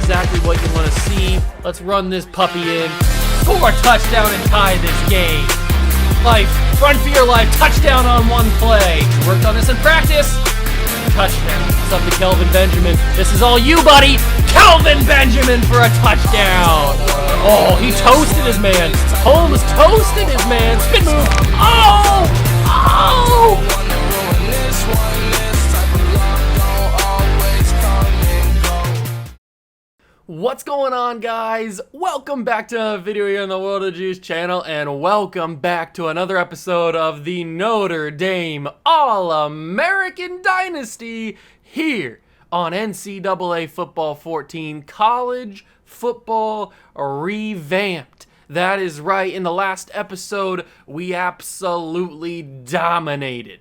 exactly what you want to see. Let's run this puppy in. Score a touchdown and tie this game. Life, run for your life, touchdown on one play. Worked on this in practice. Touchdown. It's up to Kelvin Benjamin. This is all you, buddy. Kelvin Benjamin for a touchdown. Oh, he toasted his man. Holmes toasted his man. Spin move. Oh! Oh! What's going on, guys? Welcome back to a video here on the World of Juice channel, and welcome back to another episode of the Notre Dame All-American Dynasty here on NCAA Football 14 College Football Revamped. That is right. In the last episode, we absolutely dominated.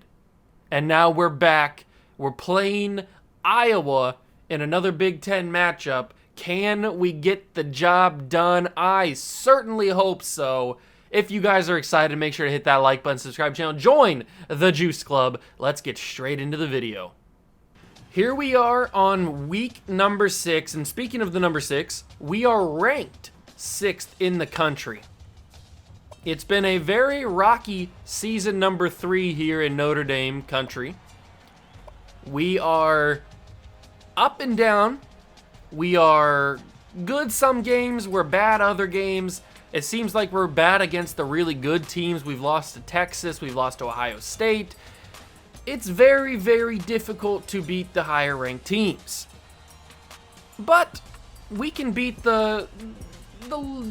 And now we're back. We're playing Iowa in another Big Ten matchup. Can we get the job done? I certainly hope so. If you guys are excited, make sure to hit that like button, subscribe to the channel, join the Juice Club. Let's get straight into the video. Here we are on week number 6, and speaking of the number 6, we are ranked 6th in the country. It's been a very rocky season number 3 here in Notre Dame country. We are up and down. We are good some games, we're bad other games. It seems like we're bad against the really good teams. We've lost to Texas, we've lost to Ohio State. It's very, very difficult to beat the higher ranked teams. But we can beat the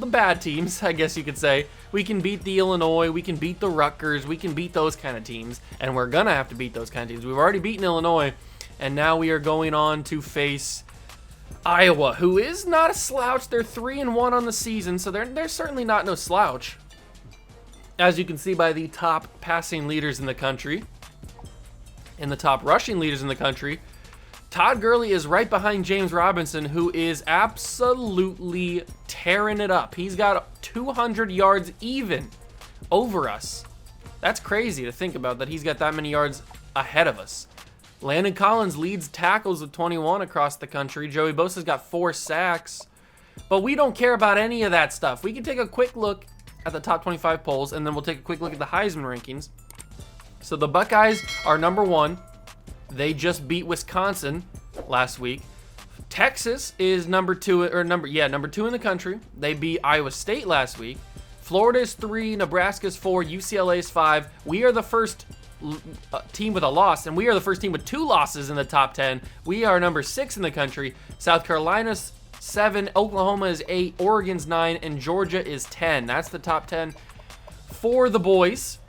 bad teams, I guess you could say. We can beat the Illinois, we can beat the Rutgers, we can beat those kind of teams. And we're gonna have to beat those kind of teams. We've already beaten Illinois, and now we are going on to face Iowa, who is not a slouch. They're 3-1 on the season, so they're certainly not no slouch. As you can see by the top passing leaders in the country and the top rushing leaders in the country, Todd Gurley is right behind James Robinson, who is absolutely tearing it up. He's got 200 yards even over us. That's crazy to think about, that he's got that many yards ahead of us. Landon Collins leads tackles with 21 across the country. Joey Bosa's got 4 sacks. But we don't care about any of that stuff. We can take a quick look at the top 25 polls, and then we'll take a quick look at the Heisman rankings. So the Buckeyes are number 1. They just beat Wisconsin last week. Texas is number 2 in the country. They beat Iowa State last week. Florida is 3, Nebraska is 4, UCLA is 5. We are the first team with a loss, and we are the first team with 2 losses in the top 10. We are number 6 in the country. South Carolina's 7, Oklahoma is 8, Oregon's 9, and Georgia is 10. That's the top 10 for the boys.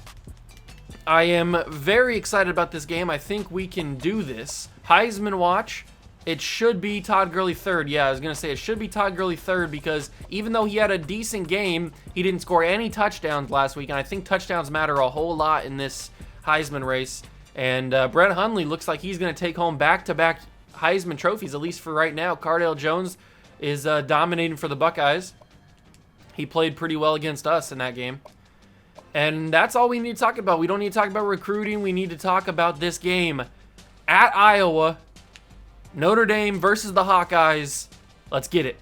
I am very excited about this game. I think we can do this. Heisman watch, it should be Todd Gurley 3rd. Yeah, I was going to say it should be Todd Gurley 3rd, because even though he had a decent game, he didn't score any touchdowns last week, and I think touchdowns matter a whole lot in this Heisman race. And Brett Hundley looks like he's going to take home back-to-back Heisman trophies, at least for right now. Cardale Jones is dominating for the Buckeyes. He played pretty well against us in that game. And that's all we need to talk about. We don't need to talk about recruiting. We need to talk about this game at Iowa. Notre Dame versus the Hawkeyes. Let's get it.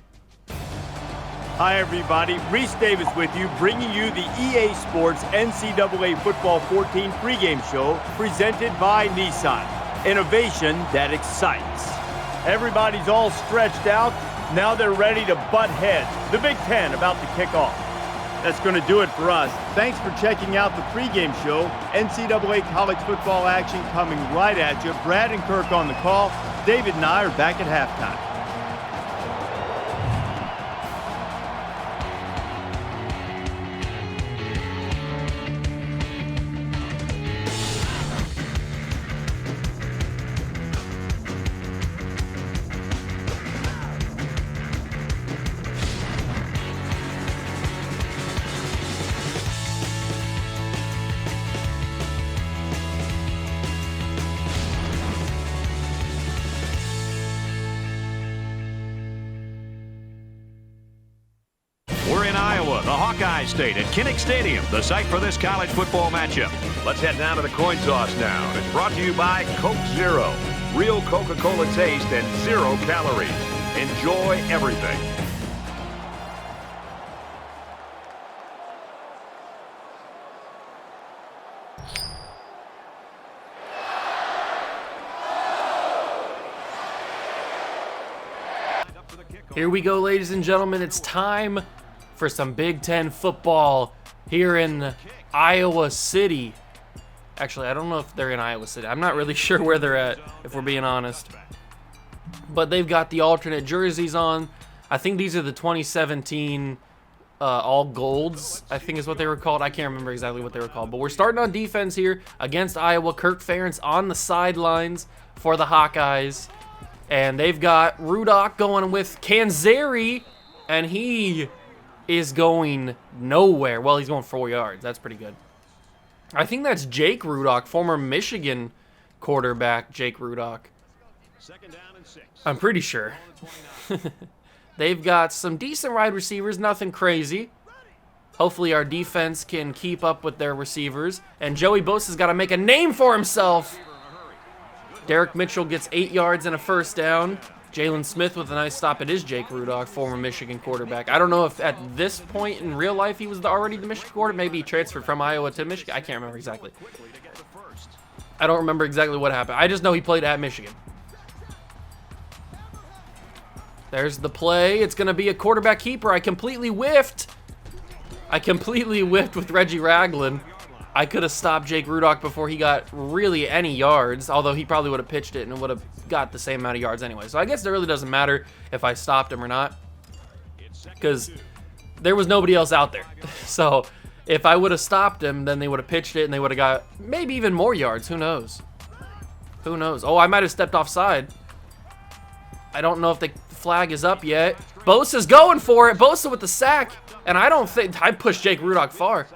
Hi everybody, Reese Davis with you, bringing you the EA Sports NCAA Football 14 pregame show presented by Nissan. Innovation that excites. Everybody's all stretched out. Now they're ready to butt heads. The Big Ten about to kick off. That's going to do it for us. Thanks for checking out the pregame show. NCAA college football action coming right at you. Brad and Kirk on the call. David and I are back at halftime. We're in Iowa, the Hawkeye State at Kinnick Stadium, the site for this college football matchup. Let's head down to the coin toss now. It's brought to you by Coke Zero. Real Coca-Cola taste and 0 calories. Enjoy everything. Here we go, ladies and gentlemen. It's time for some Big Ten football here in Iowa City. Actually, I don't know if they're in Iowa City. I'm not really sure where they're at, if we're being honest. But they've got the alternate jerseys on. I think these are the 2017 all golds, I think is what they were called. I can't remember exactly what they were called. But we're starting on defense here against Iowa. Kirk Ferentz on the sidelines for the Hawkeyes. And they've got Rudock going with Canzeri, and he is going nowhere. Well, he's going 4 yards. That's pretty good. I think that's Jake Rudock, former Michigan quarterback Jake Rudock. I'm pretty sure. They've got some decent wide receivers, nothing crazy. Hopefully our defense can keep up with their receivers. And Joey Bosa's got to make a name for himself. Derek Mitchell gets 8 yards and a first down. Jalen Smith with a nice stop. It is Jake Rudock, former Michigan quarterback. I don't know if at this point in real life he was already the Michigan quarterback. Maybe he transferred from Iowa to Michigan. I can't remember exactly. I don't remember exactly what happened. I just know he played at Michigan. There's the play. It's going to be a quarterback keeper. I completely whiffed. With Reggie Ragland. I could have stopped Jake Rudock before he got really any yards, although he probably would have pitched it and would have got the same amount of yards anyway. So I guess it really doesn't matter if I stopped him or not, because there was nobody else out there. So if I would have stopped him, then they would have pitched it and they would have got maybe even more yards. Who knows? Who knows? Oh, I might have stepped offside. I don't know if the flag is up yet. Bosa's going for it. Bosa with the sack. And I don't think I pushed Jake Rudock far.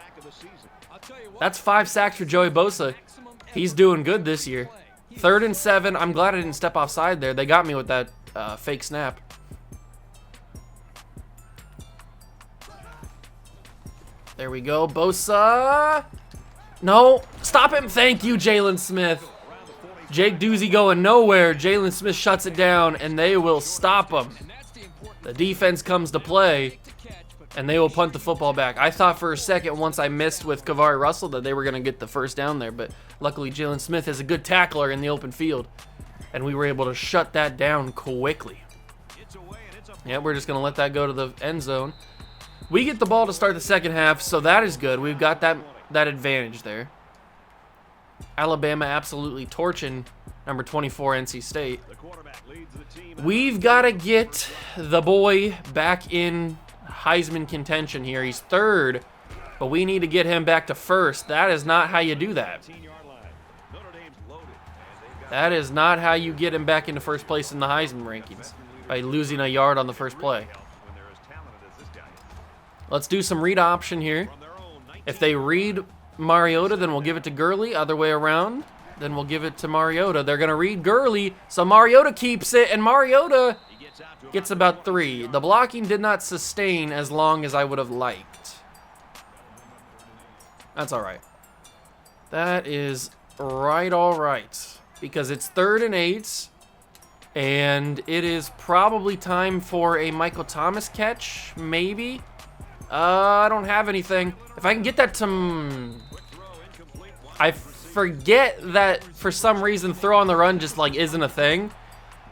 That's 5 sacks for Joey Bosa. He's doing good this year. 3rd and 7. I'm glad I didn't step offside there. They got me with that fake snap. There we go. Bosa. No. Stop him. Thank you, Jalen Smith. Jake Doozy going nowhere. Jalen Smith shuts it down, and they will stop him. The defense comes to play, and they will punt the football back. I thought for a second once I missed with Kavari Russell that they were going to get the first down there, but luckily Jalen Smith is a good tackler in the open field, and we were able to shut that down quickly. Yeah, we're just going to let that go to the end zone. We get the ball to start the second half, so that is good. We've got that advantage there. Alabama absolutely torching number 24 NC State. We've got to get the boy back in Heisman contention here. He's 3rd, but we need to get him back to 1st. That is not how you do that. That is not how you get him back into 1st place in the Heisman rankings, by losing a yard on the first play. Let's do some read option here. If they read Mariota, then we'll give it to Gurley. Other way around, then we'll give it to Mariota. They're going to read Gurley, so Mariota keeps it, and Mariota gets about 3. The blocking did not sustain as long as I would have liked. That's all right. That is right, all right, because it's 3rd and 8, and it is probably time for a Michael Thomas catch, maybe. I don't have anything. If I can get that to... I forget that for some reason throw on the run just like isn't a thing.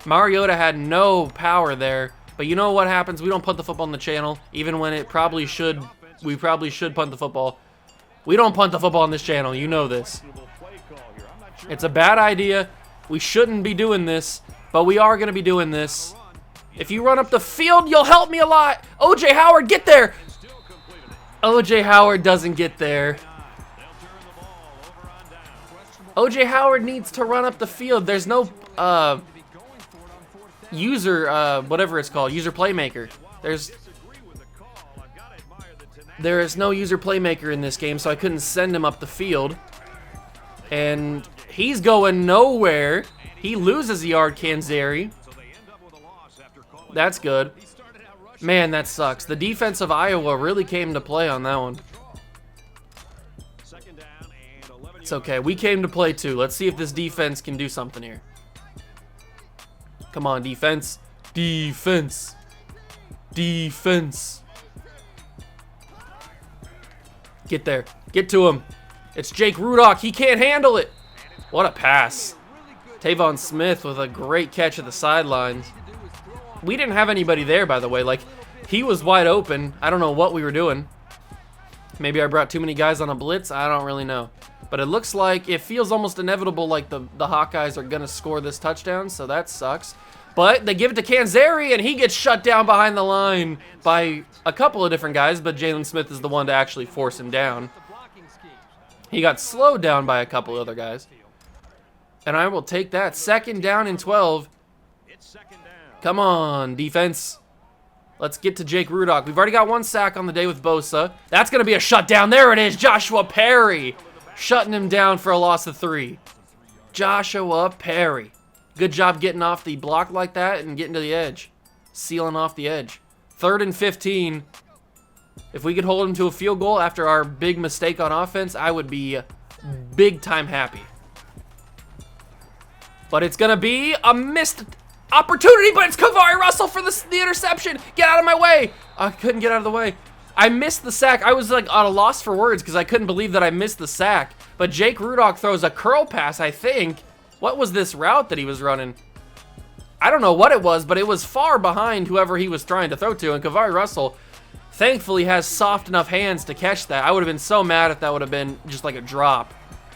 Mariota had no power there. But you know what happens? We don't punt the football on the channel. Even when it probably should... We probably should punt the football. We don't punt the football on this channel. You know this. It's a bad idea. We shouldn't be doing this. But we are going to be doing this. If you run up the field, you'll help me a lot. O.J. Howard, get there. O.J. Howard doesn't get there. O.J. Howard needs to run up the field. There's no user, whatever it's called, user playmaker. There is no user playmaker in this game, so I couldn't send him up the field. And he's going nowhere. He loses a yard, Canzeri. That's good. Man, that sucks. The defense of Iowa really came to play on that one. It's okay. We came to play too. Let's see if this defense can do something here. Come on, defense. Defense. Defense. Get there. Get to him. It's Jake Rudock. He can't handle it. What a pass. Tavon Smith with a great catch at the sidelines. We didn't have anybody there, by the way. Like, he was wide open. I don't know what we were doing. Maybe I brought too many guys on a blitz. I don't really know. But it looks like it feels almost inevitable like the Hawkeyes are going to score this touchdown, so that sucks. But they give it to Canzeri, and he gets shut down behind the line by a couple of different guys, but Jalen Smith is the one to actually force him down. He got slowed down by a couple other guys. And I will take that. 2nd down and 12. Come on, defense. Let's get to Jake Rudock. We've already got 1 sack on the day with Bosa. That's going to be a shutdown. There it is. Joshua Perry shutting him down for a loss of 3. Joshua Perry. Good job getting off the block like that and getting to the edge. Sealing off the edge. 3rd and 15. If we could hold him to a field goal after our big mistake on offense, I would be big time happy. But it's going to be a missed opportunity, but it's Kavari Russell for the interception. Get out of my way. I couldn't get out of the way. I missed the sack. I was like at a loss for words because I couldn't believe that I missed the sack. But Jake Rudock throws a curl pass, I think. What was this route that he was running? I don't know what it was, but it was far behind whoever he was trying to throw to. And Kavari Russell, thankfully, has soft enough hands to catch that. I would have been so mad if that would have been just like a drop.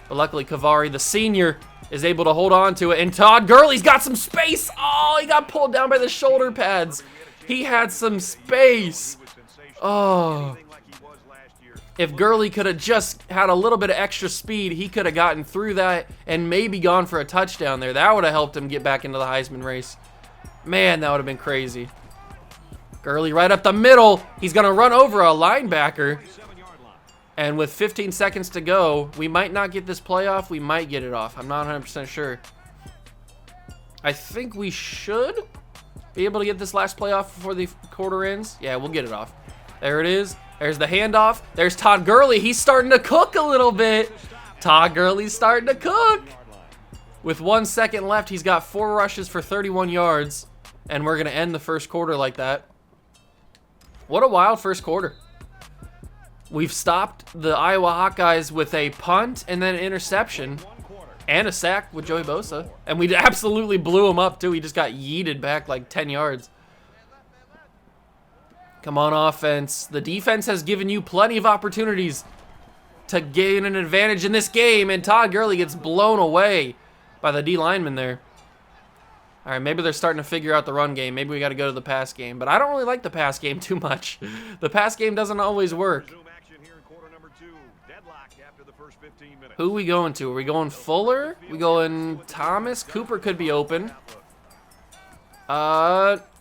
But luckily, Kavari, the senior, is able to hold on to it. And Todd Gurley's got some space. Oh, he got pulled down by the shoulder pads. He had some space. Oh. If Gurley could have just had a little bit of extra speed, he could have gotten through that and maybe gone for a touchdown there. That would have helped him get back into the Heisman race. Man, that would have been crazy. Gurley right up the middle. He's going to run over a linebacker. And with 15 seconds to go, we might not get this playoff. We might get it off. I'm not 100% sure. I think we should be able to get this last playoff before the quarter ends. Yeah, we'll get it off. There it is. There's the handoff. There's Todd Gurley. He's starting to cook a little bit. Todd Gurley's starting to cook. With 1 second left, he's got 4 rushes for 31 yards. And we're going to end the first quarter like that. What a wild first quarter. We've stopped the Iowa Hawkeyes with a punt and then an interception. And a sack with Joey Bosa. And we absolutely blew him up, too. He just got yeeted back like 10 yards. Come on, offense. The defense has given you plenty of opportunities to gain an advantage in this game, and Todd Gurley gets blown away by the D lineman there. All right, maybe they're starting to figure out the run game. Maybe we got to go to the pass game, but I don't really like the pass game too much. The pass game doesn't always work. Who are we going to? Are we going Fuller? We going Thomas? Cooper could be open.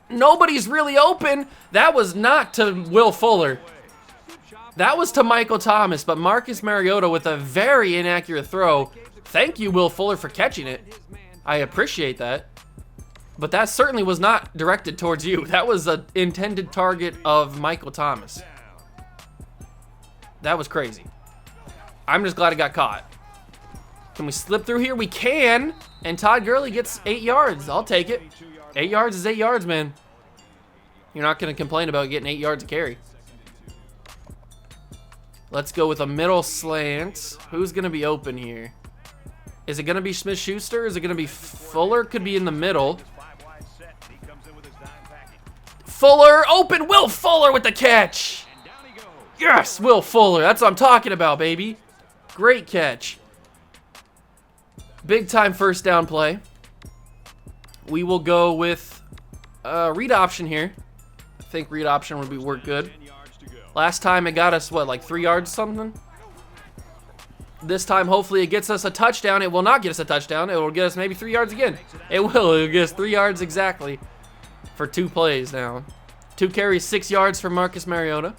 Nobody's really open. That was not to Will Fuller. That was to Michael Thomas, but Marcus Mariota with a very inaccurate throw. Thank you, Will Fuller, for catching it. I appreciate that. But that certainly was not directed towards you. That was an intended target of Michael Thomas. That was crazy. I'm just glad it got caught. Can we slip through here? We can. And Todd Gurley gets 8 yards. I'll take it. 8 yards is 8 yards, man. You're not going to complain about getting 8 yards of carry. Let's go with a middle slant. Who's going to be open here? Is it going to be Smith-Schuster? Is it going to be Fuller? Could be in the middle. Fuller open. Will Fuller with the catch. Yes, Will Fuller. That's what I'm talking about, baby. Great catch. Big time first down play. We will go with read option here. I think read option would work good. Last time it got us, what, like 3 yards something? This time, hopefully, it gets us a touchdown. It will not get us a touchdown. It will get us maybe 3 yards again. It will. It will get us 3 yards exactly for 2 plays now. 2 carries, 6 yards for Marcus Mariota.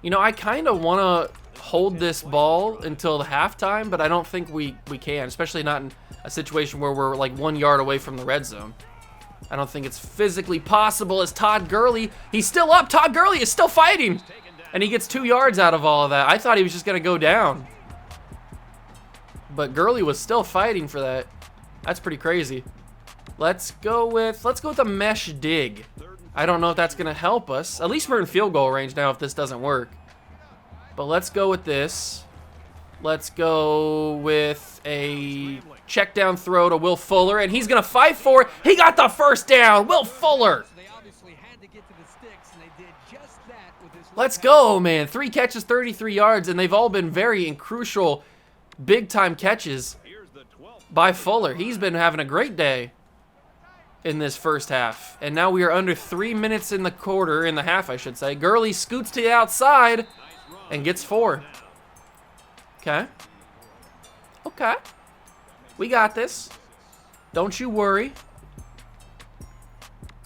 You know, I kind of want to hold this ball until the halftime, but I don't think we can, especially not in a situation where we're like 1 yard away from the red zone. I don't think it's physically possible as Todd Gurley, he's still up. Todd Gurley is still fighting. And he gets 2 yards out of all of that. I thought he was just going to go down. But Gurley was still fighting for that. That's pretty crazy. Let's go with a mesh dig. I don't know if that's gonna help us. At least we're in field goal range now if this doesn't work. But let's go with this. Let's go with a check down throw to Will Fuller, and he's gonna fight for it. He got the first down. Will Fuller. Let's go, man. 3 catches, 33 yards, and they've all been very crucial, big-time catches by Fuller. He's been having a great day in this first half. And now we are under 3 minutes in the half, I should say. Gurley scoots to the outside and gets 4. Okay. Okay. We got this. Don't you worry.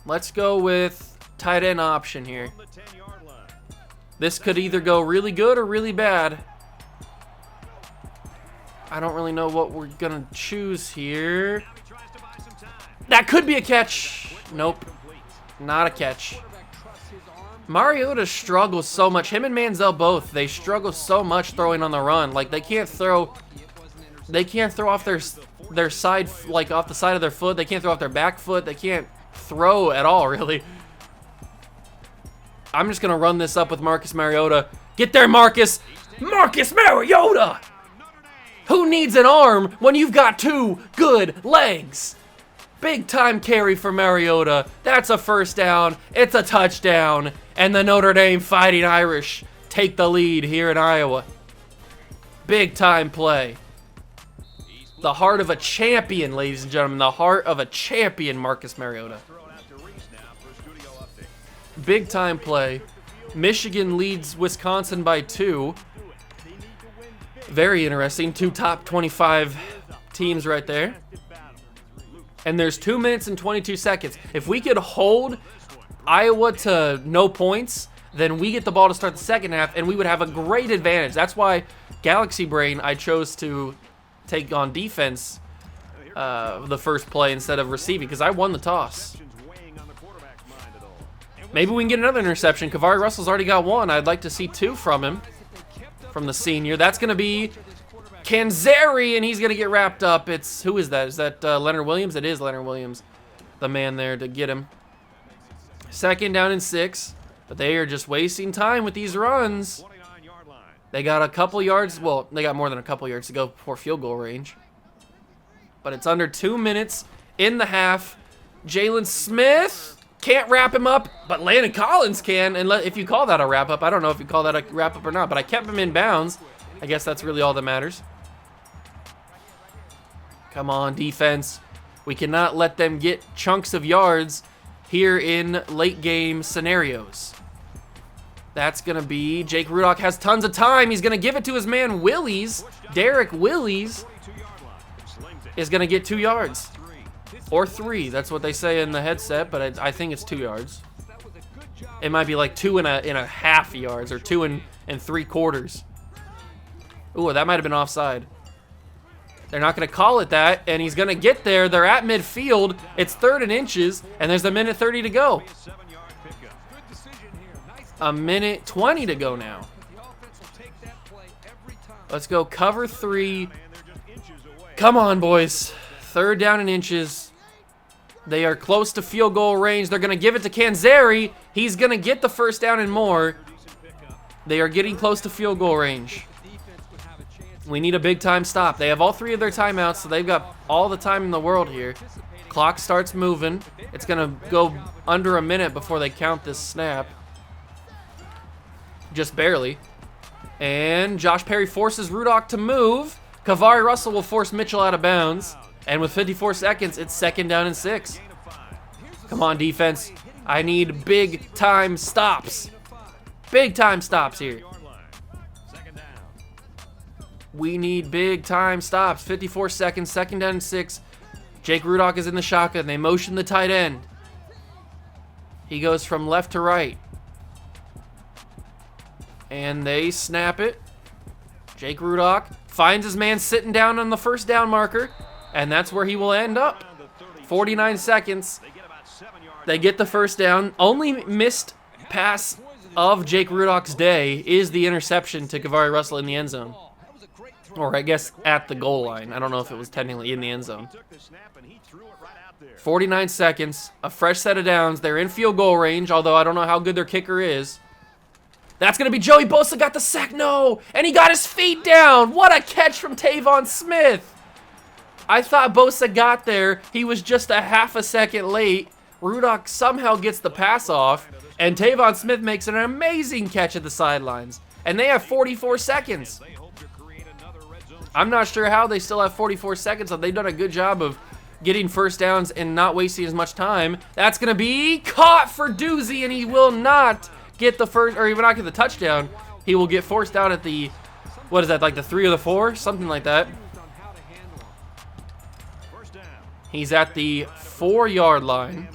Let's go with tight end option here. This could either go really good or really bad. I don't really know what we're gonna choose here. That could be a catch. Nope. Not a catch. Mariota struggles so much. Him and Manziel both. They struggle so much throwing on the run. Like they can't throw off their side, like off the side of their foot. They can't throw off their back foot. They can't throw at all, really. I'm just going to run this up with Marcus Mariota. Get there, Marcus! Marcus Mariota! Who needs an arm when you've got 2 good legs? Big time carry for Mariota. That's a first down. It's a touchdown. And the Notre Dame Fighting Irish take the lead here in Iowa. Big time play. The heart of a champion, ladies and gentlemen. The heart of a champion, Marcus Mariota. Big time play. Michigan leads Wisconsin by 2. Very interesting. 2 top 25 teams right there. And there's 2 minutes and 22 seconds. If we could hold Iowa to no points, then we get the ball to start the second half, and we would have a great advantage. That's why Galaxy Brain, I chose to take on defense the first play instead of receiving, because I won the toss. Maybe we can get another interception. Kavari Russell's already got 1. I'd like to see 2 from him, from the senior. That's going to be Canzeri, and he's going to get wrapped up. Who is that? Is that Leonard Williams? It is Leonard Williams, the man there to get him. 2nd down and 6, but they are just wasting time with these runs. They got a couple yards. Well, they got more than a couple yards to go before field goal range. But it's under 2 minutes in the half. Jalen Smith can't wrap him up, but Landon Collins can. And if you call that a wrap-up, I don't know if you call that a wrap-up or not, but I kept him in bounds. I guess that's really all that matters. Come on, defense. We cannot let them get chunks of yards here in late-game scenarios. That's going to be Jake Rudock has tons of time. He's going to give it to his man Willies. Derek Willies is going to get 2 yards. Or 3. That's what they say in the headset, but I think it's 2 yards. It might be like 2 and a half yards or 2 and 3/4. Ooh, that might have been offside. They're not going to call it that, and he's going to get there. They're at midfield. It's 3rd and inches, and there's a minute 30 to go. A minute 20 to go now. Let's go cover 3. Come on, boys. 3rd down and inches. They are close to field goal range. They're going to give it to Canzeri. He's going to get the first down and more. They are getting close to field goal range. We need a big time stop. They have all 3 of their timeouts, so they've got all the time in the world here. Clock starts moving. It's going to go under a minute before they count this snap. Just barely. And Josh Perry forces Rudock to move. Kavari Russell will force Mitchell out of bounds. And with 54 seconds, it's 2nd down and 6. Come on, defense. I need big time stops. Big time stops here. We need big time stops. 54 seconds, 2nd down and 6. Jake Rudock is in the shotgun. They motion the tight end. He goes from left to right. And they snap it. Jake Rudock finds his man sitting down on the first down marker. And that's where he will end up. 49 seconds. They get the first down. Only missed pass of Jake Rudock's day is the interception to Kavari Russell in the end zone. Or I guess at the goal line. I don't know if it was technically in the end zone. 49 seconds, a fresh set of downs. They're in field goal range, although I don't know how good their kicker is. That's going to be Joey Bosa got the sack. No, and he got his feet down. What a catch from Tavon Smith. I thought Bosa got there. He was just a half a second late. Rudock somehow gets the pass off, and Tavon Smith makes an amazing catch at the sidelines. And they have 44 seconds. I'm not sure how they still have 44 seconds, but they've done a good job of getting first downs and not wasting as much time. That's going to be caught for Doozy, and he will not get the first, or he will not get the touchdown. He will get forced out at the, what is that, like the 3 or the 4? Something like that. He's at the 4-yard line.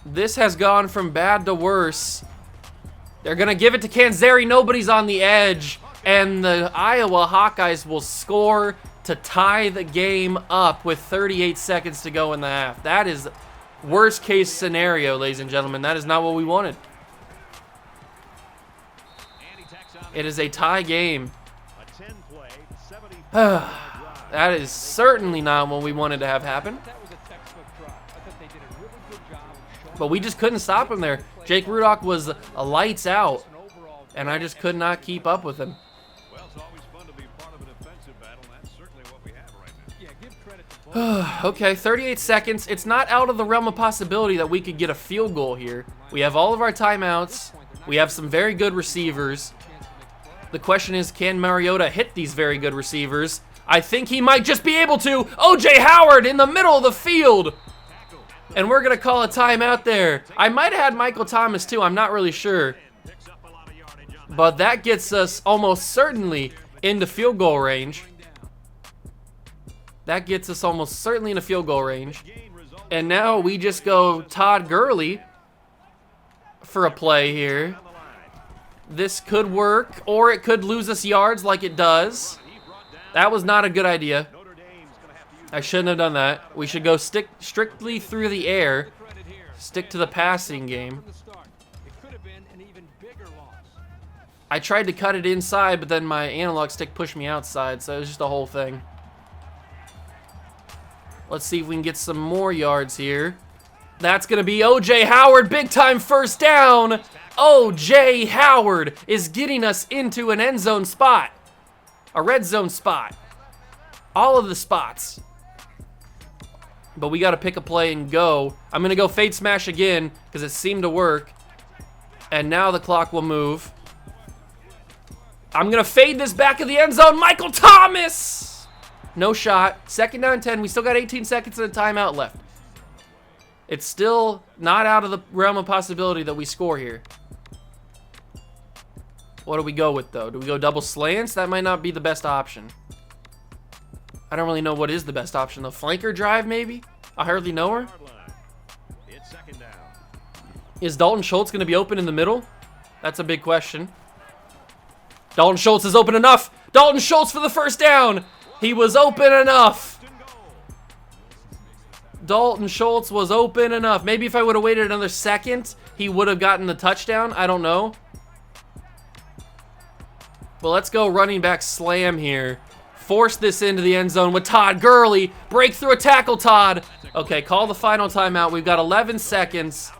This has gone from bad to worse. They're going to give it to Canzeri. Nobody's on the edge. And the Iowa Hawkeyes will score to tie the game up with 38 seconds to go in the half. That is worst case scenario, ladies and gentlemen. That is not what we wanted. It is a tie game. That is certainly not what we wanted to have happen. But we just couldn't stop him there. Jake Rudock was a lights out, and I just could not keep up with him. Okay, 38 seconds. It's not out of the realm of possibility that we could get a field goal here. We have all of our timeouts. We have some very good receivers. The question is, can Mariota hit these very good receivers? I think he might just be able to. O.J. Howard in the middle of the field. And we're going to call a timeout there. I might have had Michael Thomas too. I'm not really sure. But that gets us almost certainly into field goal range. That gets us almost certainly into field goal range. And now we just go Todd Gurley for a play here. This could work, or it could lose us yards like it does. That was not a good idea. I shouldn't have done that. We should go strictly through the air. Stick to the passing game. I tried to cut it inside, but then my analog stick pushed me outside, so it was just a whole thing. Let's see if we can get some more yards here. That's going to be O.J. Howard, big-time first down. O.J. Howard is getting us into an end zone spot. A red zone spot. All of the spots. But we got to pick a play and go. I'm going to go fade smash again because it seemed to work. And now the clock will move. I'm going to fade this back of the end zone. Michael Thomas! No shot. 2nd down 10. We still got 18 seconds and a timeout left. It's still not out of the realm of possibility that we score here. What do we go with, though? Do we go double slants? That might not be the best option. I don't really know what is the best option, though. Flanker drive, maybe? I hardly know her. Is Dalton Schultz going to be open in the middle? That's a big question. Dalton Schultz is open enough. Dalton Schultz for the first down. He was open enough. Dalton Schultz was open enough. Maybe if I would have waited another second, he would have gotten the touchdown. I don't know. Well, let's go running back slam here. Force this into the end zone with Todd Gurley. Break through a tackle, Todd. Okay, call the final timeout. We've got 11 seconds.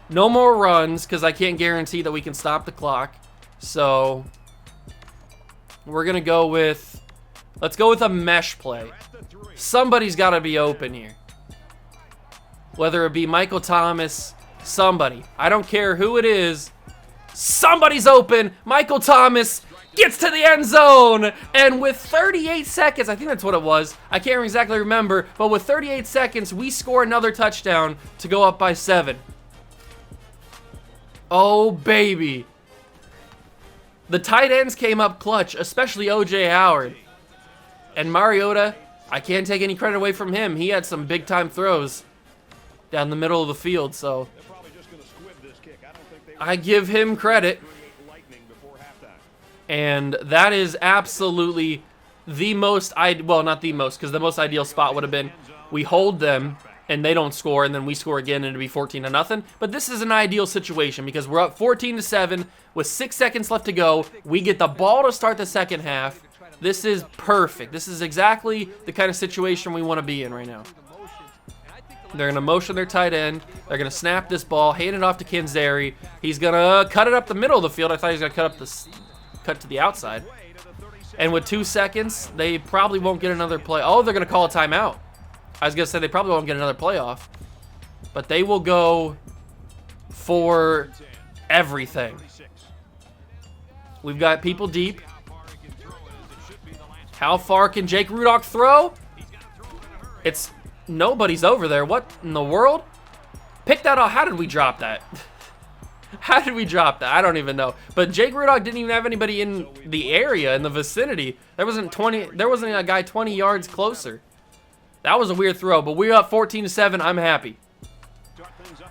No more runs because I can't guarantee that we can stop the clock. So we're going to go with, let's go with a mesh play. Somebody's got to be open here. Whether it be Michael Thomas, somebody. I don't care who it is. Somebody's open. Michael Thomas gets to the end zone. And with 38 seconds, I think that's what it was. I can't exactly remember. But with 38 seconds, we score another touchdown to go up by 7. Oh, baby. The tight ends came up clutch, especially O.J. Howard. And Mariota, I can't take any credit away from him. He had some big-time throws down the middle of the field, so I give him credit. And that is absolutely the most, well, not the most, because the most ideal spot would have been we hold them and they don't score, and then we score again, and it'd be 14-0. But this is an ideal situation because we're up 14-7 with 6 seconds left to go. We get the ball to start the second half. This is perfect. This is exactly the kind of situation we want to be in right now. They're going to motion their tight end. They're going to snap this ball, hand it off to Canzeri. He's going to cut it up the middle of the field. I thought he was going to cut to the outside. And with 2 seconds, they probably won't get another play. Oh, they're going to call a timeout. I was going to say they probably won't get another playoff. But they will go for everything. We've got people deep. How far can Jake Rudock throw? It's nobody's over there. What in the world? Pick that up. How did we drop that? How did we drop that? I don't even know. But Jake Rudock didn't even have anybody in the area, in the vicinity. There wasn't a guy 20 yards closer. That was a weird throw, but we're up 14-7. I'm happy.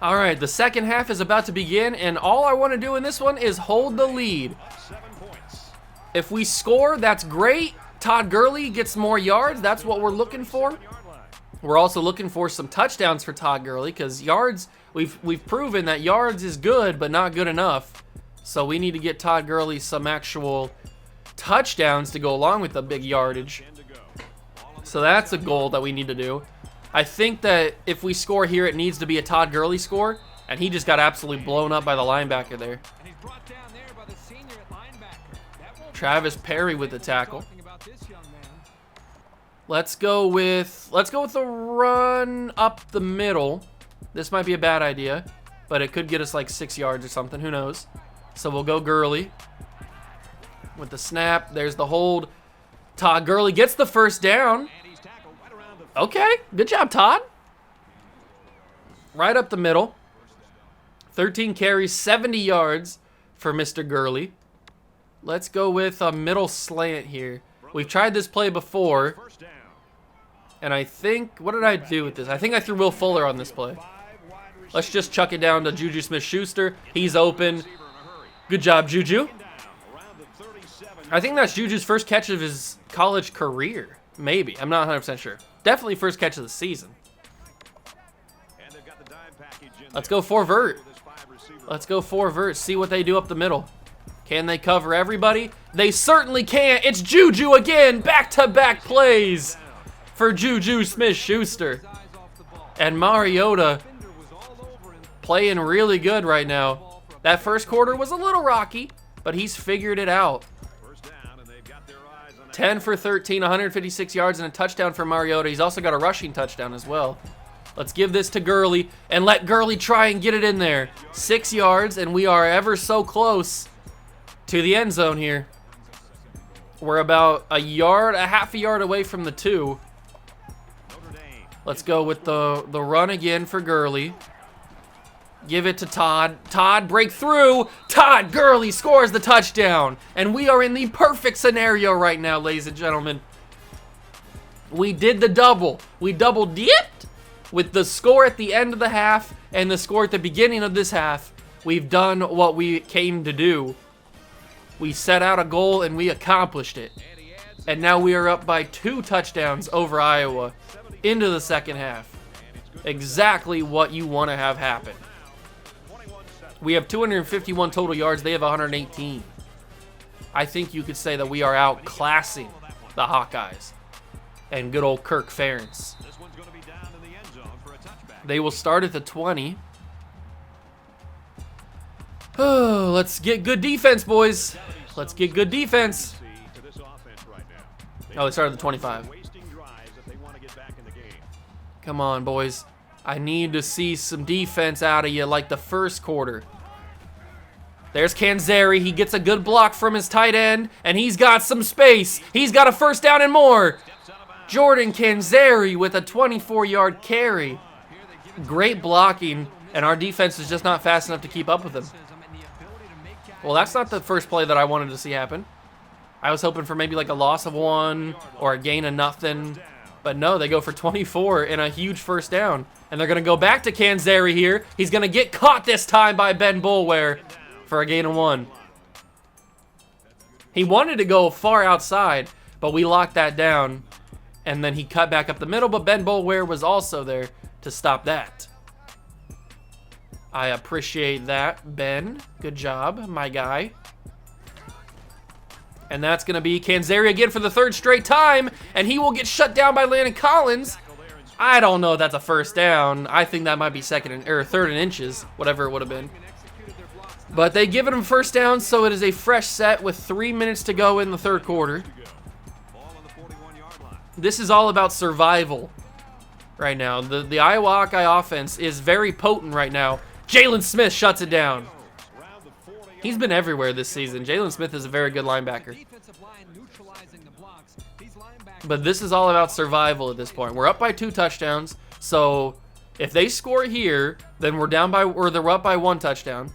All right, the second half is about to begin, and all I want to do in this one is hold the lead. If we score, that's great. Todd Gurley gets more yards. That's what we're looking for. We're also looking for some touchdowns for Todd Gurley because yards, we've proven that yards is good, but not good enough. So we need to get Todd Gurley some actual touchdowns to go along with the big yardage. So that's a goal that we need to do. I think that if we score here, it needs to be a Todd Gurley score, and he just got absolutely blown up by the linebacker there. Travis Perry with the tackle. Let's go with the run up the middle. This might be a bad idea, but it could get us like 6 yards or something. Who knows? So we'll go Gurley with the snap. There's the hold. Todd Gurley gets the first down. Okay, good job, Todd. Right up the middle. 13 carries, 70 yards for Mr. Gurley. Let's go with a middle slant here. We've tried this play before. And I think, what did I do with this? I think I threw Will Fuller on this play. Let's just chuck it down to Juju Smith-Schuster. He's open. Good job, Juju. I think that's Juju's first catch of his college career. Maybe. I'm not 100% sure. Definitely first catch of the season. Let's go 4 vert. Let's go 4 vert. See what they do up the middle. Can they cover everybody? They certainly can. It's Juju again. Back-to-back plays for Juju Smith-Schuster. And Mariota playing really good right now. That first quarter was a little rocky, but he's figured it out. 10 for 13, 156 yards and a touchdown for Mariota. He's also got a rushing touchdown as well. Let's give this to Gurley and let Gurley try and get it in there. 6 yards, and we are ever so close to the end zone here. We're about a half a yard away from the 2. Let's go with the run again for Gurley. Give it to Todd. Todd, break through. Todd Gurley scores the touchdown. And we are in the perfect scenario right now, ladies and gentlemen. We did the double. We double dipped with the score at the end of the half and the score at the beginning of this half. We've done what we came to do. We set out a goal and we accomplished it. And now we are up by 2 touchdowns over Iowa into the second half. Exactly what you want to have happen. We have 251 total yards. They have 118. I think you could say that we are outclassing the Hawkeyes and good old Kirk Ferentz. They will start at the 20. Oh, let's get good defense, boys. Let's get good defense. Oh, they started at the 25. Come on, boys. I need to see some defense out of you like the first quarter. There's Canzeri. He gets a good block from his tight end, and he's got some space. He's got a first down and more. Jordan Canzeri with a 24-yard carry. Great blocking, and our defense is just not fast enough to keep up with him. Well, that's not the first play that I wanted to see happen. I was hoping for maybe like a loss of 1 or a gain of nothing. But no, they go for 24 and a huge first down. And they're going to go back to Canzeri here. He's going to get caught this time by Ben Boulware for a gain of 1. He wanted to go far outside, but we locked that down. And then he cut back up the middle, but Ben Boulware was also there to stop that. I appreciate that, Ben. Good job, my guy. And that's going to be Canzeri again for the third straight time, and he will get shut down by Landon Collins. I don't know if that's a first down. I think that might be third and inches, whatever it would have been. But they give him first down, so it is a fresh set with 3 minutes to go in the third quarter. This is all about survival right now. The Iowa Hawkeye offense is very potent right now. Jalen Smith shuts it down. He's been everywhere this season. Jalen Smith is a very good linebacker. But this is all about survival at this point. We're up by 2 touchdowns, so if they score here, then we're up by 1 touchdown.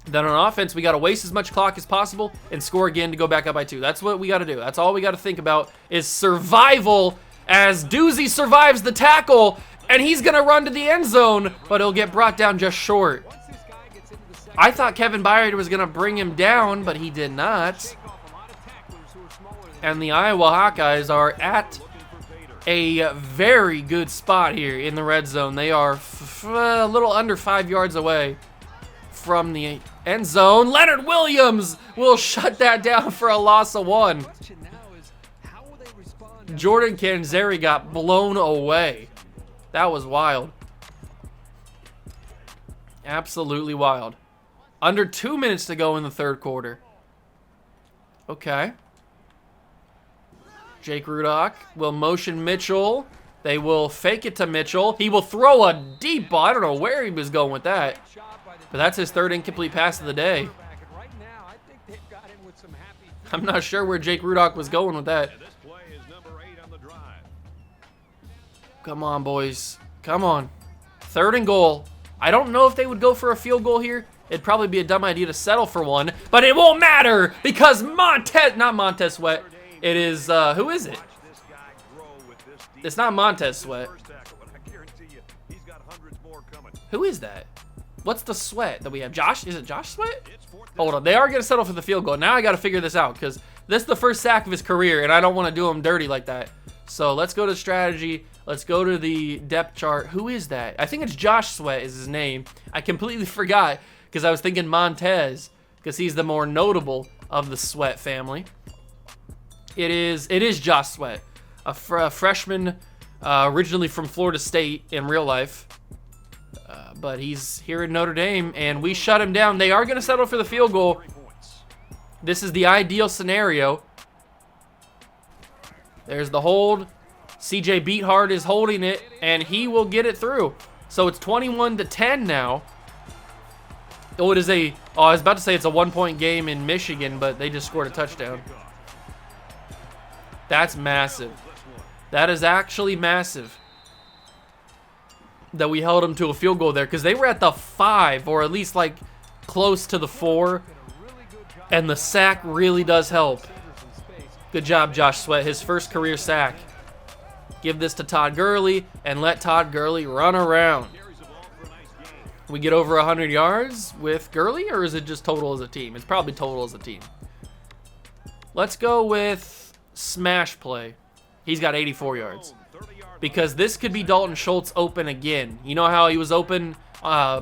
Then on offense, we got to waste as much clock as possible and score again to go back up by 2. That's what we got to do. That's all we got to think about is survival as Doozy survives the tackle, and he's going to run to the end zone, but he'll get brought down just short. I thought Kevin Byard was going to bring him down, but he did not. And the Iowa Hawkeyes are at a very good spot here in the red zone. They are a little under 5 yards away from the end zone. Leonard Williams will shut that down for a loss of 1. Jordan Canzeri got blown away. That was wild. Absolutely wild. Under 2 minutes to go in the third quarter. Okay. Jake Rudock will motion Mitchell. They will fake it to Mitchell. He will throw a deep ball. I don't know where he was going with that. But that's his third incomplete pass of the day. I'm not sure where Jake Rudock was going with that. Come on, boys. Come on. 3rd and goal. I don't know if they would go for a field goal here. It'd probably be a dumb idea to settle for one. But it won't matter because not Montez Sweat. It is, who is it? It's not Montez Sweat. Who is that? What's the Sweat that we have? Josh? Is it Josh Sweat? Hold on. They are going to settle for the field goal. Now I got to figure this out because this is the first sack of his career, and I don't want to do him dirty like that. So let's go to strategy. Let's go to the depth chart. Who is that? I think it's Josh Sweat is his name. I completely forgot because I was thinking Montez because he's the more notable of the Sweat family. It is Josh Sweat, a freshman originally from Florida State in real life. But he's here in Notre Dame, and we shut him down. They are going to settle for the field goal. This is the ideal scenario. There's the hold. CJ Beathard is holding it, and he will get it through. So it's 21-10 now. Oh, I was about to say it's a 1-point game in Michigan, but they just scored a touchdown. That's massive. That is actually massive that we held them to a field goal there because they were at the 5 or at least like close to the 4, and the sack really does help. Good job, Josh Sweat. His first career sack. Give this to Todd Gurley and let Todd Gurley run around. We get over 100 yards with Gurley, or is it just total as a team? It's probably total as a team. Let's go with smash play. He's got 84 yards. Because this could be Dalton Schultz open again. You know how he was open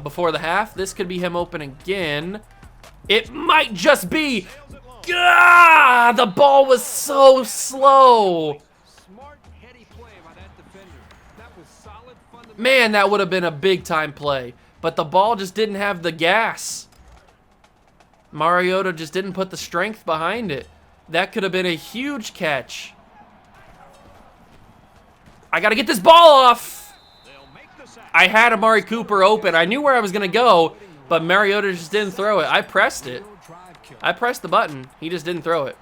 before the half? This could be him open again. It might just be. Ah, the ball was so slow. Man, that would have been a big-time play. But the ball just didn't have the gas. Mariota just didn't put the strength behind it. That could have been a huge catch. I got to get this ball off. I had Amari Cooper open. I knew where I was going to go, but Mariota just didn't throw it. I pressed it. I pressed the button. He just didn't throw it.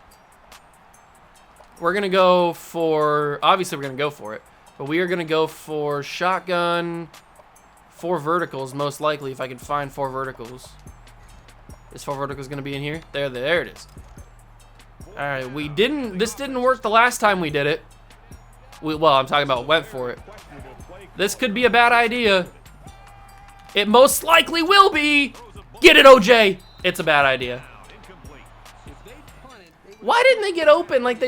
We're going to go for, obviously we're going to go for it, but we are going to go for shotgun, 4 verticals most likely if I can find 4 verticals. Is 4 verticals going to be in here? There it is. All right, this didn't work the last time we did it. Well, I'm talking about went for it. This could be a bad idea. It most likely will be. Get it, OJ. It's a bad idea. Why didn't they get open? Like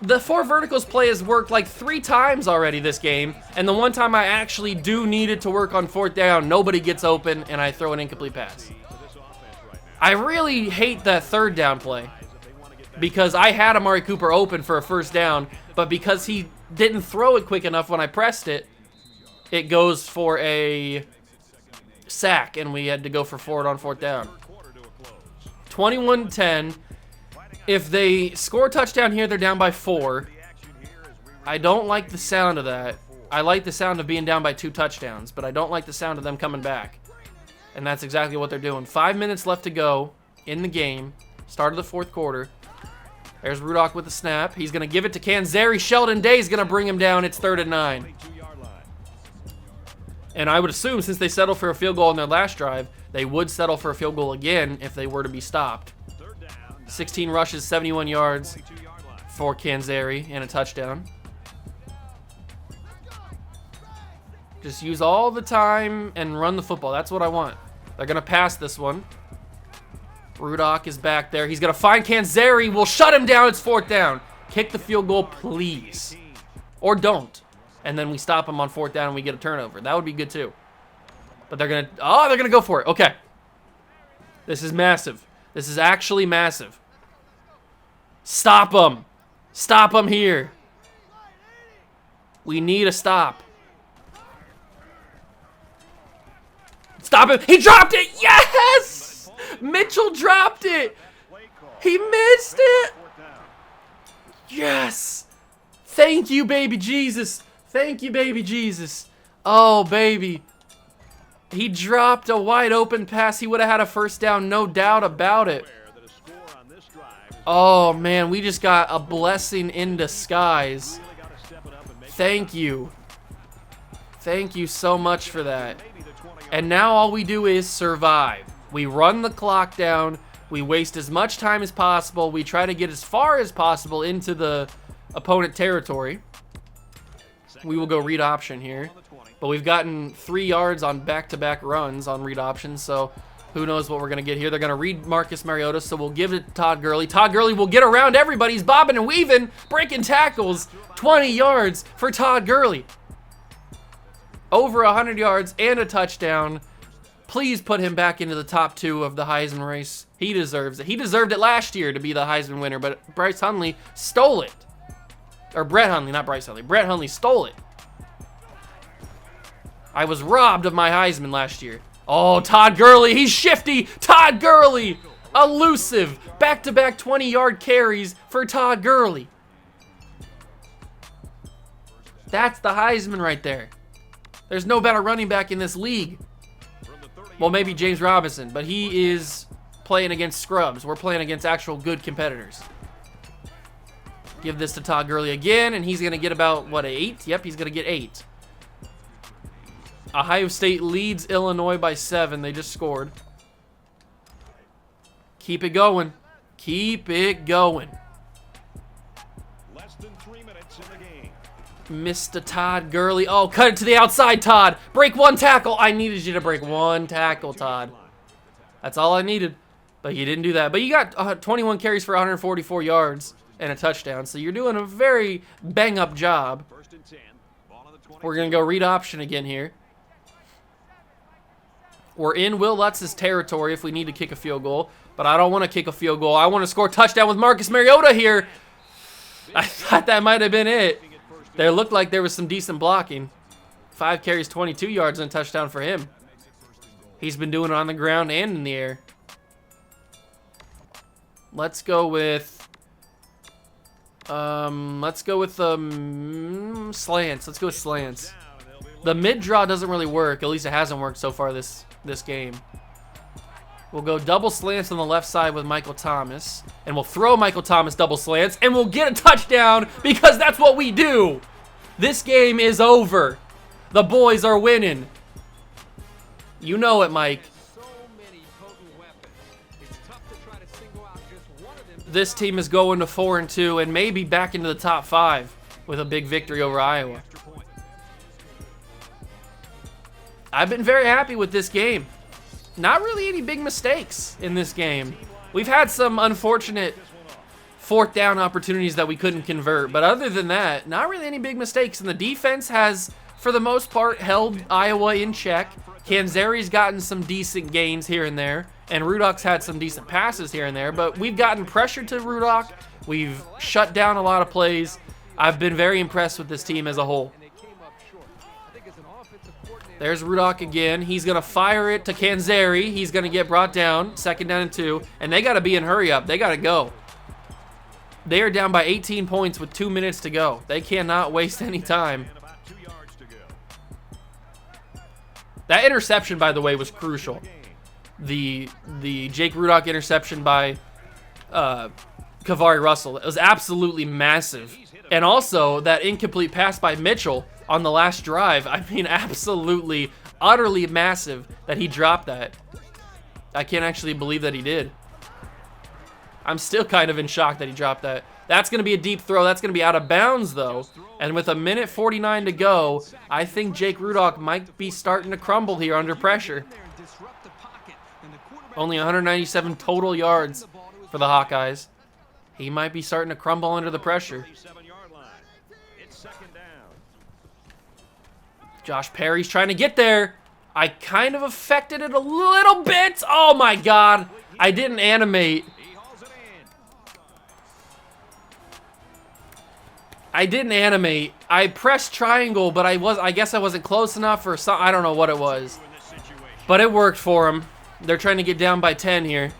the 4 verticals play has worked like 3 times already this game, and the one time I actually do need it to work on 4th down, nobody gets open, and I throw an incomplete pass. I really hate that 3rd down play. because I had Amari Cooper open for a first down, but because he didn't throw it quick enough when I pressed it, it goes for a sack, and we had to go for it on fourth down. 21-10. If they score a touchdown here, they're down by 4. I don't like the sound of that. I like the sound of being down by 2 touchdowns, but I don't like the sound of them coming back. And that's exactly what they're doing. 5 minutes left to go in the game. Start of the fourth quarter. There's Rudock with the snap. He's going to give it to Canzeri. Sheldon Day's going to bring him down. It's 3rd and 9. And I would assume since they settled for a field goal in their last drive, they would settle for a field goal again if they were to be stopped. 16 rushes, 71 yards for Canzeri and a touchdown. Just use all the time and run the football. That's what I want. They're going to pass this one. Rudock is back there. He's going to find Canzeri. We'll shut him down. It's 4th down. Kick the field goal, please. Or don't. And then we stop him on 4th down and we get a turnover. That would be good too. But they're going to go for it. Okay. This is massive. This is actually massive. Stop him. Stop him here. We need a stop. Stop him. He dropped it. Yes! Mitchell dropped it. He missed it. Yes. Thank you, baby Jesus. Thank you, baby Jesus. Oh, baby. He dropped a wide open pass. He would have had a first down, no doubt about it. Oh, man. We just got a blessing in disguise. Thank you. Thank you so much for that. And now all we do is survive. We run the clock down. We waste as much time as possible. We try to get as far as possible into the opponent territory. We will go read option here. But we've gotten 3 yards on back-to-back runs on read option, so who knows what we're going to get here. They're going to read Marcus Mariota, so we'll give it to Todd Gurley. Todd Gurley will get around everybody. He's bobbing and weaving, breaking tackles. 20 yards for Todd Gurley. Over 100 yards and a touchdown. Please put him back into the top 2 of the Heisman race. He deserves it. He deserved it last year to be the Heisman winner, but Bryce Hundley stole it. Or Brett Hundley, not Bryce Hundley. Brett Hundley stole it. I was robbed of my Heisman last year. Oh, Todd Gurley, he's shifty. Todd Gurley, elusive. Back-to-back 20-yard carries for Todd Gurley. That's the Heisman right there. There's no better running back in this league. Well, maybe James Robinson, but he is playing against scrubs. We're playing against actual good competitors. Give this to Todd Gurley again, and he's going to get about, what, 8? Yep, he's going to get 8. Ohio State leads Illinois by 7. They just scored. Keep it going. Keep it going. Less than 3 minutes in the game. Mr. Todd Gurley. Oh, cut it to the outside, Todd. Break 1 tackle. I needed you to break 1 tackle, Todd. That's all I needed. But you didn't do that. But you got 21 carries for 144 yards and a touchdown. So you're doing a very bang-up job. We're going to go read option again here. We're in Will Lutz's territory if we need to kick a field goal. But I don't want to kick a field goal. I want to score a touchdown with Marcus Mariota here. I thought that might have been it. There looked like there was some decent blocking. 5 carries, 22 yards, and a touchdown for him. He's been doing it on the ground and in the air. Let's go with slants. Let's go with slants. The mid draw doesn't really work. At least it hasn't worked so far this game. We'll go double slants on the left side with Michael Thomas. And we'll throw Michael Thomas double slants. And we'll get a touchdown because that's what we do. This game is over. The boys are winning. You know it, Mike. This team is going to 4-2 and maybe back into the top 5 with a big victory over Iowa. I've been very happy with this game. Not really any big mistakes in this game. We've had some unfortunate 4th down opportunities that we couldn't convert, but other than that, not really any big mistakes. And the defense has, for the most part, held Iowa in check. Canzeri's gotten some decent gains here and there, and Rudock's had some decent passes here and there, but we've gotten pressure to Rudock. We've shut down a lot of plays. I've been very impressed with this team as a whole. There's Rudock again. He's going to fire it to Canzeri. He's going to get brought down. 2nd down and 2. And they got to be in hurry up. They got to go. They are down by 18 points with 2 minutes to go. They cannot waste any time. That interception, by the way, was crucial. The Jake Rudock interception by Kavari Russell. It was absolutely massive. And also, that incomplete pass by Mitchell on the last drive. I mean, absolutely, utterly massive that he dropped that. I can't actually believe that he did. I'm still kind of in shock that he dropped that. That's going to be a deep throw. That's going to be out of bounds, though. And with 1:49 to go, I think Jake Rudock might be starting to crumble here under pressure. Only 197 total yards for the Hawkeyes. He might be starting to crumble under the pressure. Josh Perry's trying to get there. I kind of affected it a little bit. Oh my God. I didn't animate. I pressed triangle, but I guess I wasn't close enough or something. I don't know what it was. But it worked for him. They're trying to get down by 10 here.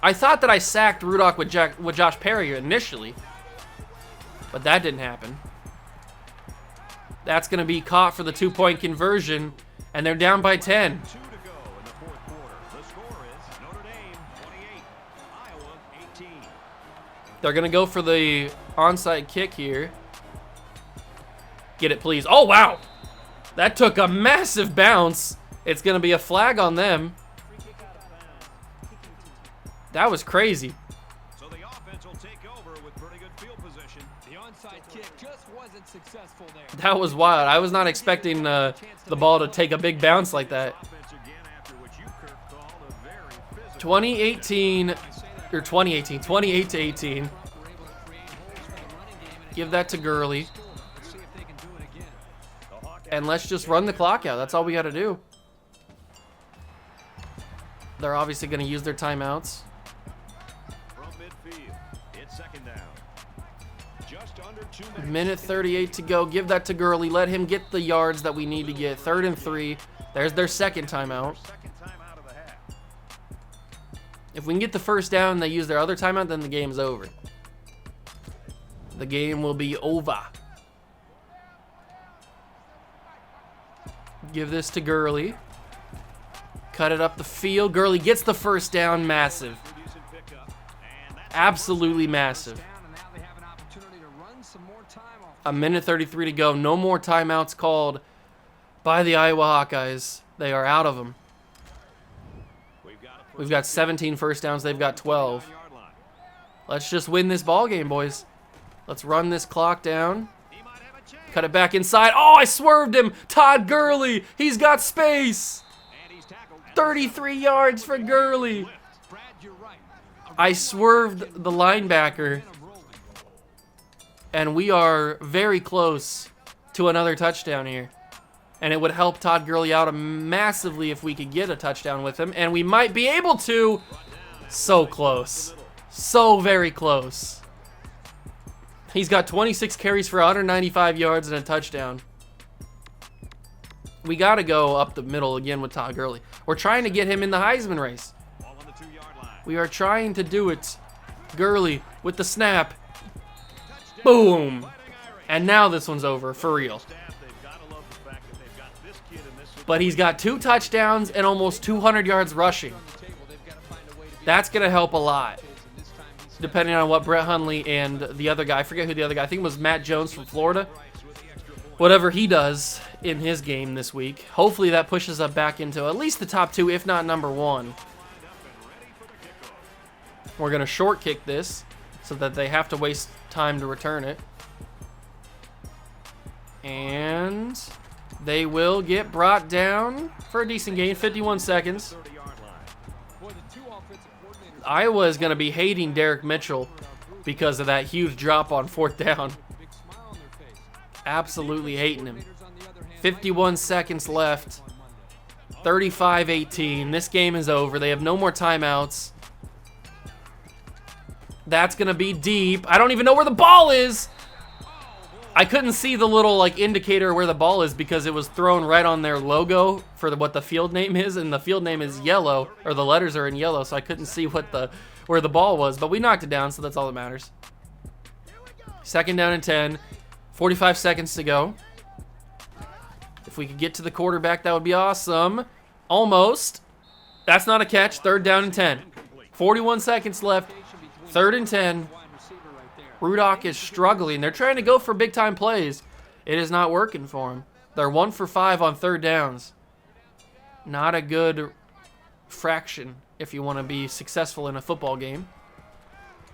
I thought that I sacked Rudock with Josh Perry initially. But that didn't happen. That's going to be caught for the 2-point conversion. And they're down by 10. They're going to go for the onside kick here. Get it, please. Oh, wow. That took a massive bounce. It's going to be a flag on them. That was crazy. So the offense will take over with pretty good field position. The onside kick just wasn't successful there. That was wild. I was not expecting the ball to take a big bounce like that. 2018 or 2018, 28 to 18. Give that to Gurley. And let's just run the clock out. That's all we got to do. They're obviously going to use their timeouts. From midfield, it's 2nd down. Just under 2 minutes. Minute 38 to go. Give that to Gurley. Let him get the yards that we need to get. 3rd and 3. There's their 2nd timeout. If we can get the 1st down and they use their other timeout, then the game's over. The game will be over. Give this to Gurley. Cut it up the field. Gurley gets the 1st down. Massive. Absolutely massive. 1:33 to go. No more timeouts called by the Iowa Hawkeyes. They are out of them. We've got 17 1st downs. They've got 12. Let's just win this ball game, boys. Let's run this clock down. Cut it back inside. Oh, I swerved him. Todd Gurley. He's got space. 33 yards for Gurley. I swerved the linebacker. And we are very close to another touchdown here. And it would help Todd Gurley out massively if we could get a touchdown with him. And we might be able to. So close. So very close. He's got 26 carries for 195 yards and a touchdown. We got to go up the middle again with Todd Gurley. We're trying to get him in the Heisman race. We are trying to do it. Gurley with the snap. Boom. And now this one's over, for real. But he's got 2 touchdowns and almost 200 yards rushing. That's going to help a lot. Depending on what Brett Hundley and the other guy, I forget who the other guy, I think it was Matt Jones from Florida. Whatever he does in his game this week. Hopefully that pushes us back into at least the top 2, if not number 1. We're going to short kick this so that they have to waste time to return it. And they will get brought down for a decent gain, 51 seconds. Iowa is going to be hating Derek Mitchell because of that huge drop on 4th down. Absolutely hating him. 51 seconds left. 35-18. This game is over. They have no more timeouts. That's going to be deep. I don't even know where the ball is. I couldn't see the little like indicator where the ball is because it was thrown right on their logo for what the field name is, and the field name is yellow, or the letters are in yellow, so I couldn't see where the ball was, but we knocked it down, so that's all that matters. Second down and 10, 45 seconds to go. If we could get to the quarterback, that would be awesome. Almost. That's not a catch. Third down and 10. 41 seconds left. Third and 10. Rudock is struggling. They're trying to go for big-time plays. It is not working for them. They're 1 for 5 on third downs. Not a good fraction if you want to be successful in a football game.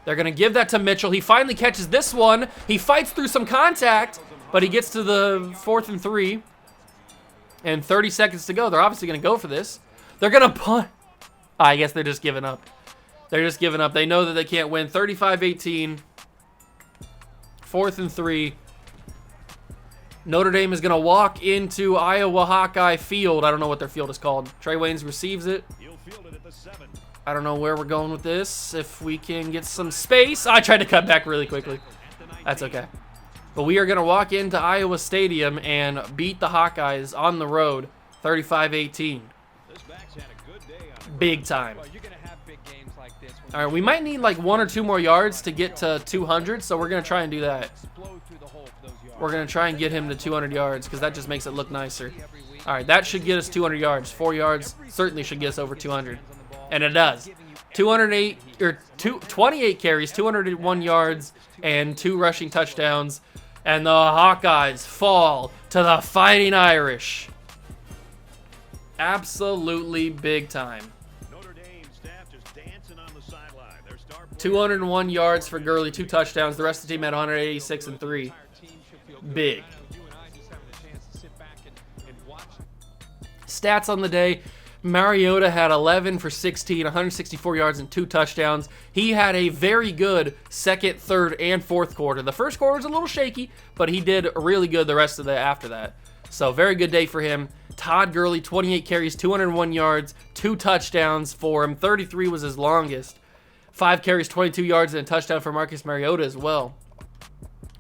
They're going to give that to Mitchell. He finally catches this one. He fights through some contact, but he gets to the 4th and 3. And 30 seconds to go. They're obviously going to go for this. They're going to punt. I guess they're just giving up. They're just giving up. They know that they can't win. 35-18. 4th and 3. Notre Dame is going to walk into Iowa Hawkeye Field. I don't know what their field is called. Trey Waynes receives it. I don't know where we're going with this. If we can get some space. I tried to cut back really quickly. That's okay. But we are going to walk into Iowa Stadium and beat the Hawkeyes on the road. 35-18. Big time. All right, we might need like 1 or 2 more yards to get to 200, so we're going to try and do that. We're going to try and get him to 200 yards because that just makes it look nicer. All right, that should get us 200 yards. 4 yards certainly should get us over 200. And it does. 28 carries, 201 yards, and 2 rushing touchdowns. And the Hawkeyes fall to the Fighting Irish. Absolutely big time. 201 yards for Gurley, 2 touchdowns. The rest of the team had 186 and 3. Big. Stats on the day. Mariota had 11 for 16, 164 yards and 2 touchdowns. He had a very good second, third, and fourth quarter. The first quarter was a little shaky, but he did really good the rest of the after that. So very good day for him. Todd Gurley, 28 carries, 201 yards, 2 touchdowns for him. 33 was his longest. 5 carries, 22 yards, and a touchdown for Marcus Mariota as well.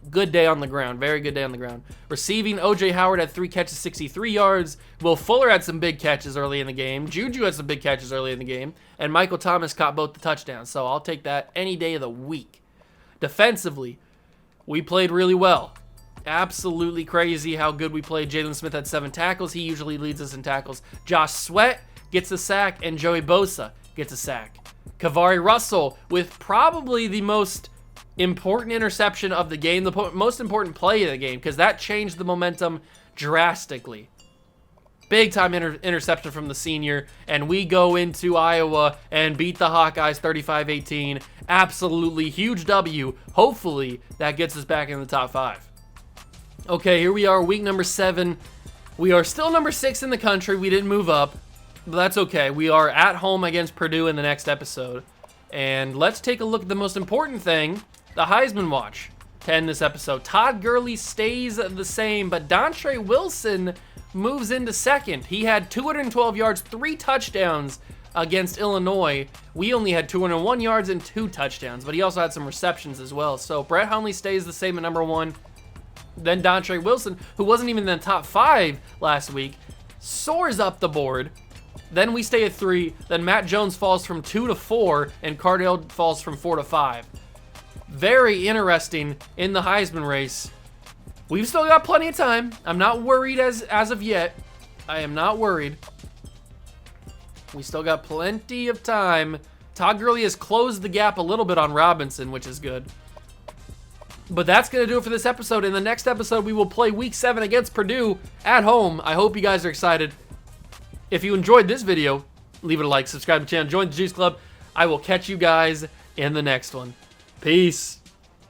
Good day on the ground. Very good day on the ground. Receiving, O.J. Howard had 3 catches, 63 yards. Will Fuller had some big catches early in the game. Juju had some big catches early in the game. And Michael Thomas caught both the touchdowns. So I'll take that any day of the week. Defensively, we played really well. Absolutely crazy how good we played. Jalen Smith had 7 tackles. He usually leads us in tackles. Josh Sweat gets a sack, and Joey Bosa gets a sack. Kavari Russell with probably the most important interception of the game, the most important play of the game, because that changed the momentum drastically. Big time interception from the senior, and we go into Iowa and beat the Hawkeyes 35-18. Absolutely huge W. Hopefully that gets us back in the top 5. Okay, here we are, week number 7. We are still number 6 in the country. We didn't move up, but that's okay. We are at home against Purdue in the next episode. And let's take a look at the most important thing, the Heisman Watch, to end this episode. Todd Gurley stays the same, but Dontre Wilson moves into second. He had 212 yards, 3 touchdowns against Illinois. We only had 201 yards and 2 touchdowns, but he also had some receptions as well. So Brett Hundley stays the same at number 1. Then Dontre Wilson, who wasn't even in the top 5 last week, soars up the board. Then we stay at 3. Then Matt Jones falls from 2 to 4, and Cardale falls from 4 to 5. Very interesting in the Heisman race. We've still got plenty of time. I'm not worried as of yet. I am not worried. We still got plenty of time. Todd Gurley has closed the gap a little bit on Robinson, which is good. But that's going to do it for this episode. In the next episode, we will play Week 7 against Purdue at home. I hope you guys are excited. If you enjoyed this video, leave it a like, subscribe to the channel, join the Juice Club. I will catch you guys in the next one. Peace.